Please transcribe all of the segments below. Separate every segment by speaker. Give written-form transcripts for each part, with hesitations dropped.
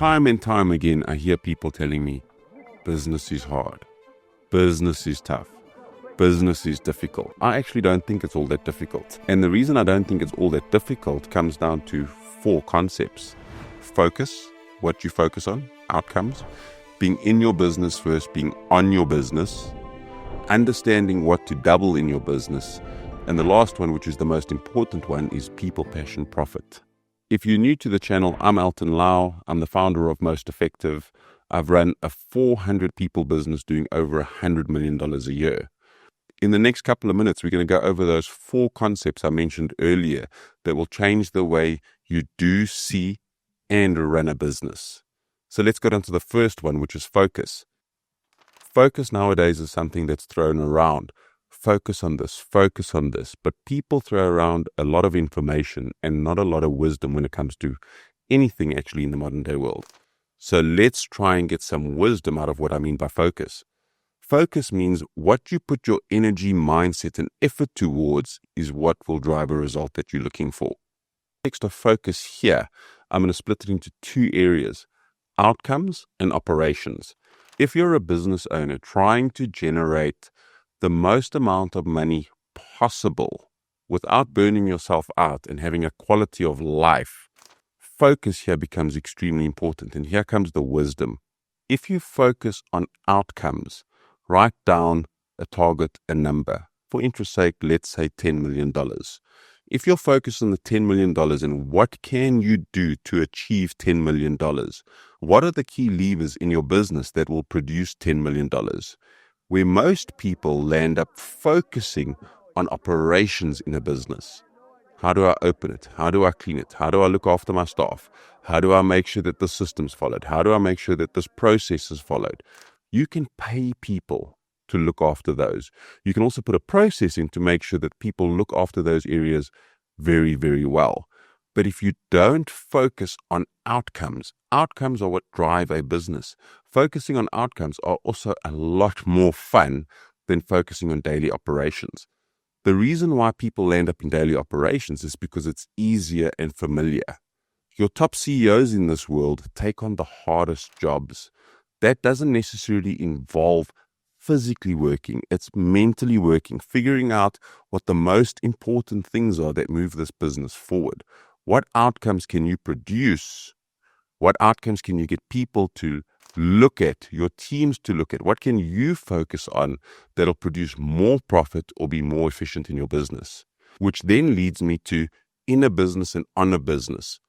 Speaker 1: Time and time again, I hear people telling me, business is hard, business is tough, business is difficult. I actually don't think it's all that difficult. And the reason I don't think it's all that difficult comes down to 4 concepts. Focus, what you focus on, outcomes, being in your business first, being on your business, understanding what to double in your business, and the last one, which is the most important one, is people, passion, profit. If you're new to the channel, I'm Elton. I'm the founder of Most Effective. I've run a 400 people business doing over $100 million a year. In the next couple of minutes, we're going to go over those 4 concepts I mentioned earlier that will change the way you do, see, and run a business. So let's go down to the first one, which is focus. Focus nowadays is something that's thrown around. Focus on this, but people throw around a lot of information and not a lot of wisdom when it comes to anything actually in the modern day world. So let's try and get some wisdom out of what I mean by focus. Focus means what you put your energy, mindset, and effort towards is what will drive a result that you're looking for. Next of focus here, I'm going to split it into 2 areas, outcomes and operations. If you're a business owner trying to generate the most amount of money possible without burning yourself out and having a quality of life, focus here becomes extremely important. And here comes the wisdom. If you focus on outcomes, write down a target, a number. For interest sake, let's say $10 million. If you're focused on the $10 million and what can you do to achieve $10 million, what are the key levers in your business that will produce $10 million? Where most people land up focusing on operations in a business. How do I open it? How do I clean it? How do I look after my staff? How do I make sure that the system's followed? How do I make sure that this process is followed? You can pay people to look after those. You can also put a process in to make sure that people look after those areas very, very well. But if you don't focus on outcomes, outcomes are what drive a business. Focusing on outcomes are also a lot more fun than focusing on daily operations. The reason why people land up in daily operations is because it's easier and familiar. Your top CEOs in this world take on the hardest jobs. That doesn't necessarily involve physically working. It's mentally working, figuring out what the most important things are that move this business forward. What outcomes can you produce? What outcomes can you get people to look at, your teams to look at? What can you focus on that'll produce more profit or be more efficient in your business? Which then leads me to in a business and on a business.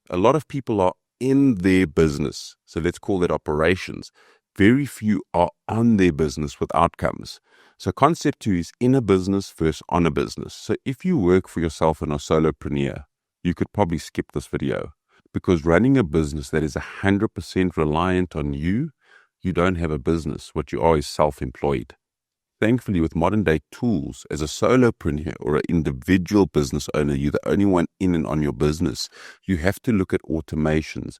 Speaker 1: A lot of people are in their business, so let's call that operations. Very few are on their business with outcomes. So concept 2 is in a business versus on a business. So if you work for yourself and are solopreneur, you could probably skip this video because running a business that is 100% reliant on you, you don't have a business. What you are is self-employed. Thankfully, with modern day tools, as a solopreneur or an individual business owner, you're the only one in and on your business. You have to look at automations,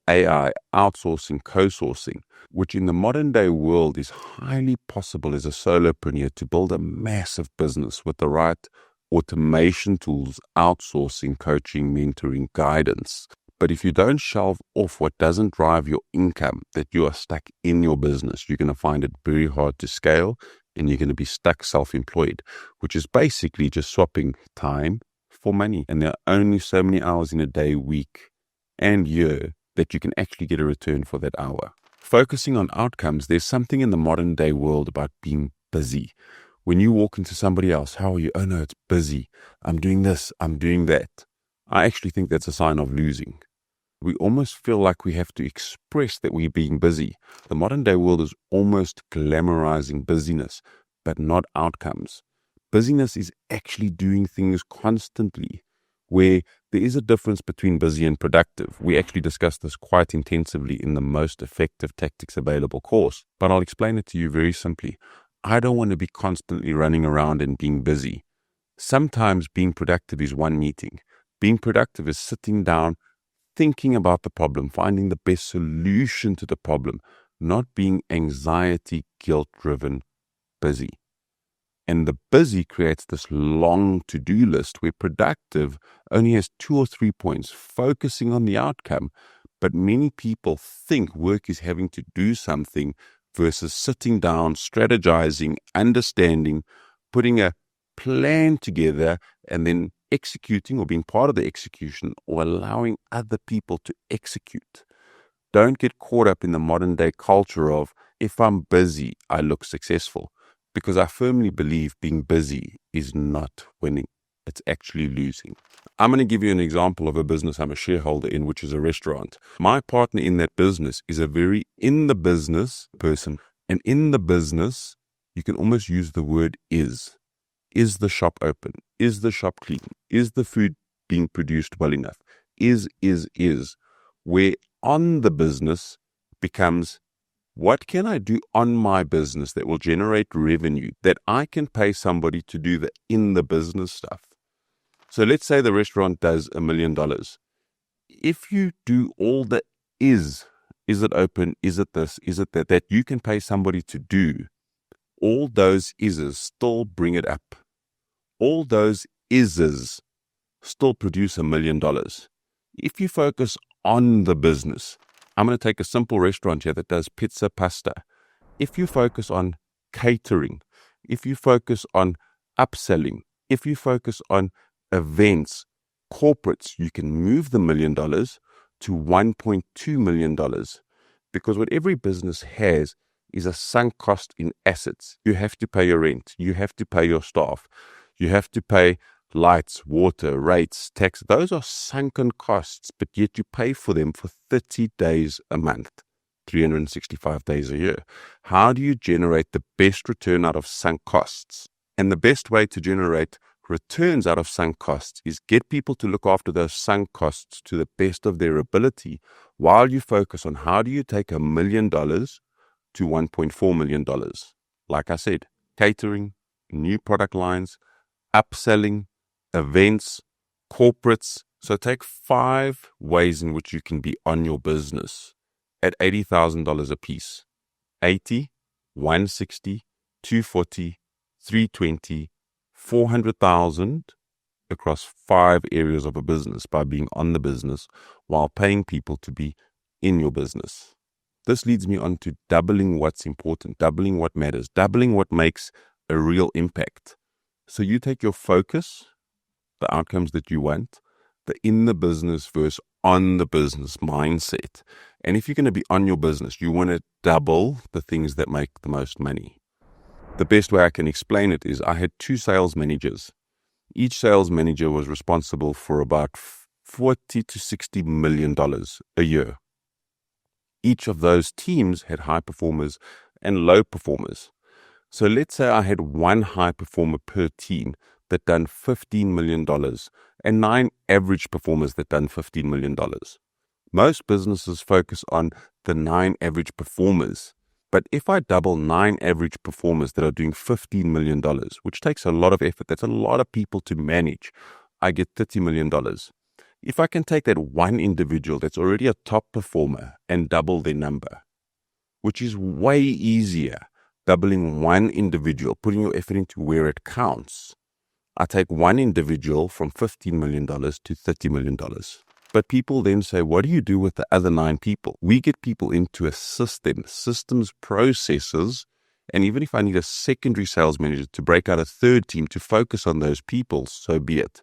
Speaker 1: AI, outsourcing, co-sourcing, which in the modern day world is highly possible as a solopreneur to build a massive business with the right automation tools, outsourcing, coaching, mentoring, guidance. But if you don't shelve off what doesn't drive your income, that you are stuck in your business, you're going to find it very hard to scale and you're going to be stuck self-employed, which is basically just swapping time for money. And there are only so many hours in a day, week, and year that you can actually get a return for that hour. Focusing on outcomes, there's something in the modern day world about being busy. When you walk into somebody else, how are you? Oh no, it's busy. I'm doing this, I'm doing that. I actually think that's a sign of losing. We almost feel like we have to express that we're being busy. The modern day world is almost glamorizing busyness, but not outcomes. Busyness is actually doing things constantly, where there is a difference between busy and productive. We actually discussed this quite intensively in the Most Effective Tactics Available course, but I'll explain it to you very simply. I don't want to be constantly running around and being busy. Sometimes being productive is one meeting. Being productive is sitting down, thinking about the problem, finding the best solution to the problem, not being anxiety, guilt-driven, busy. And the busy creates this long to-do list where productive only has 2 or 3 points, focusing on the outcome, But many people think work is having to do something versus sitting down, strategizing, understanding, putting a plan together, and then executing or being part of the execution or allowing other people to execute. Don't get caught up in the modern day culture of, if I'm busy, I look successful. Because I firmly believe being busy is not winning. It's actually losing. I'm going to give you an example of a business I'm a shareholder in, which is a restaurant. My partner in that business is a very in the business person. And in the business, you can almost use the word is. Is the shop open? Is the shop clean? Is the food being produced well enough? Is. Where on the business becomes, what can I do on my business that will generate revenue that I can pay somebody to do the in the business stuff? So let's say the restaurant does $1 million. If you do all the is it open? Is it this? Is it that you can pay somebody to do, all those is's still bring it up. All those is's still produce $1 million. If you focus on the business, I'm going to take a simple restaurant here that does pizza, pasta. If you focus on catering, if you focus on upselling, if you focus on events, corporates, you can move the $1 million to $1.2 million. Because what every business has is a sunk cost in assets. You have to pay your rent. You have to pay your staff. You have to pay lights, water, rates, tax. Those are sunken costs, but yet you pay for them for 30 days a month, 365 days a year. How do you generate the best return out of sunk costs? And the best way to generate returns out of sunk costs is get people to look after those sunk costs to the best of their ability while you focus on how do you take $1 million to $1.4 million. Like I said, catering, new product lines, upselling, events, corporates. So take 5 ways in which you can be on your business at $80,000 a piece. 80, 160, 240, 320, 400,000 across 5 areas of a business by being on the business while paying people to be in your business. This leads me on to doubling what's important, doubling what matters, doubling what makes a real impact. So you take your focus, the outcomes that you want, the in the business versus on the business mindset. And if you're going to be on your business, you want to double the things that make the most money. The best way I can explain it is I had 2 sales managers. Each sales manager was responsible for about $40 to $60 million a year. Each of those teams had high performers and low performers. So let's say I had 1 high performer per team that done $15 million and 9 average performers that done $15 million. Most businesses focus on the 9 average performers. But if I double 9 average performers that are doing $15 million, which takes a lot of effort, that's a lot of people to manage, I get $30 million. If I can take that one individual that's already a top performer and double their number, which is way easier, doubling one individual, putting your effort into where it counts. I take one individual from $15 million to $30 million. But people then say, what do you do with the other 9 people? We get people into a system, systems, processes, and even if I need a secondary sales manager to break out a 3rd team to focus on those people, so be it.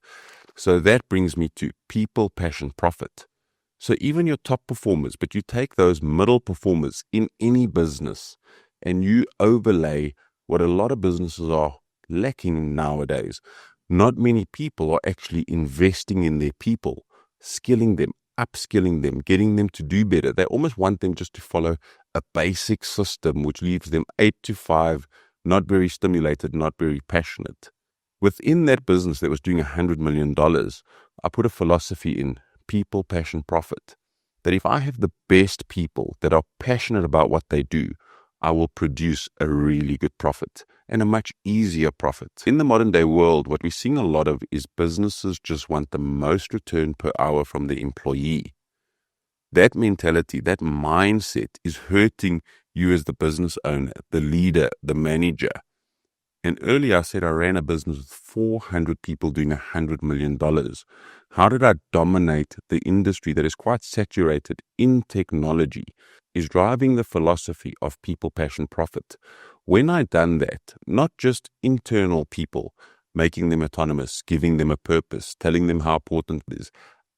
Speaker 1: So that brings me to people, passion, profit. So even your top performers, but you take those middle performers in any business and you overlay what a lot of businesses are lacking nowadays. Not many people are actually investing in their people, skilling them, upskilling them, getting them to do better. They almost want them just to follow a basic system, which leaves them 8 to 5, not very stimulated, not very passionate. Within that business that was doing $100 million, I put a philosophy in people, passion, profit. That if I have the best people that are passionate about what they do, I will produce a really good profit and a much easier profit. In the modern day world, what we're seeing a lot of is businesses just want the most return per hour from the employee. That mentality, that mindset is hurting you as the business owner, the leader, the manager. And earlier I said I ran a business with 400 people doing $100 million. How did I dominate the industry that is quite saturated in technology? Is driving the philosophy of people, passion, profit. When I done that, not just internal people, making them autonomous, giving them a purpose, telling them how important it is,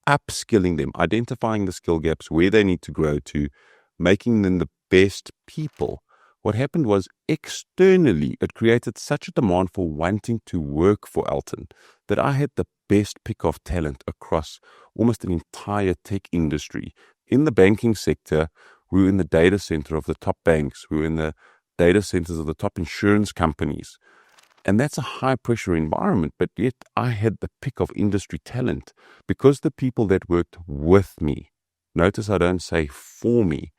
Speaker 1: upskilling them, identifying the skill gaps, where they need to grow to, making them the best people. What happened was externally, it created such a demand for wanting to work for Elton that I had the best pick of talent across almost an entire tech industry. In the banking sector, we were in the data center of the top banks. We were in the data centers of the top insurance companies. And that's a high pressure environment, but yet I had the pick of industry talent because the people that worked with me, notice I don't say for me,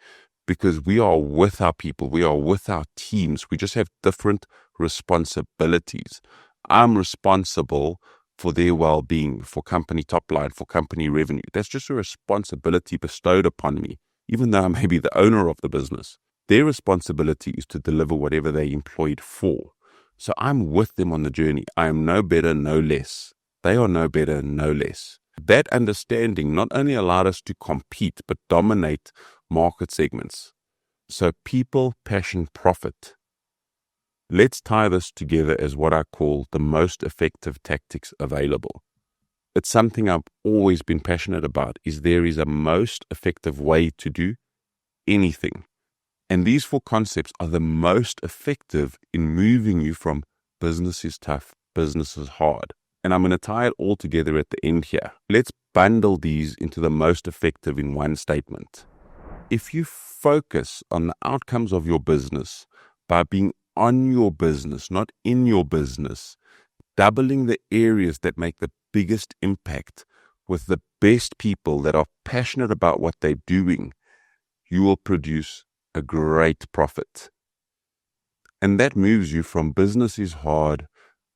Speaker 1: because we are with our people, we are with our teams. We just have different responsibilities. I'm responsible for their well-being, for company top line, for company revenue. That's just a responsibility bestowed upon me, even though I may be the owner of the business. Their responsibility is to deliver whatever they employed for. So I'm with them on the journey. I am no better, no less. They are no better, no less. That understanding not only allowed us to compete, but dominate market segments. So people, passion, profit. Let's tie this together as what I call the most effective tactics available. It's something I've always been passionate about, is there is a most effective way to do anything. And these 4 concepts are the most effective in moving you from business is tough, business is hard. And I'm going to tie it all together at the end here. Let's bundle these into the most effective in one statement. If you focus on the outcomes of your business by being on your business, not in your business, doubling the areas that make the biggest impact with the best people that are passionate about what they're doing, you will produce a great profit. And that moves you from business is hard,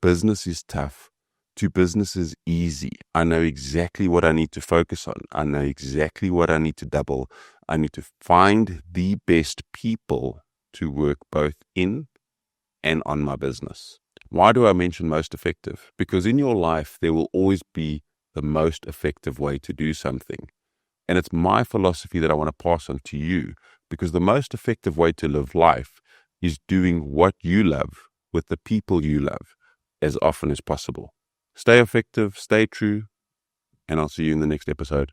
Speaker 1: business is tough, to business is easy. I know exactly what I need to focus on. I know exactly what I need to double. I need to find the best people to work both in and on my business. Why do I mention most effective? Because in your life, there will always be the most effective way to do something. And it's my philosophy that I want to pass on to you, because the most effective way to live life is doing what you love with the people you love as often as possible. Stay effective, stay true, and I'll see you in the next episode.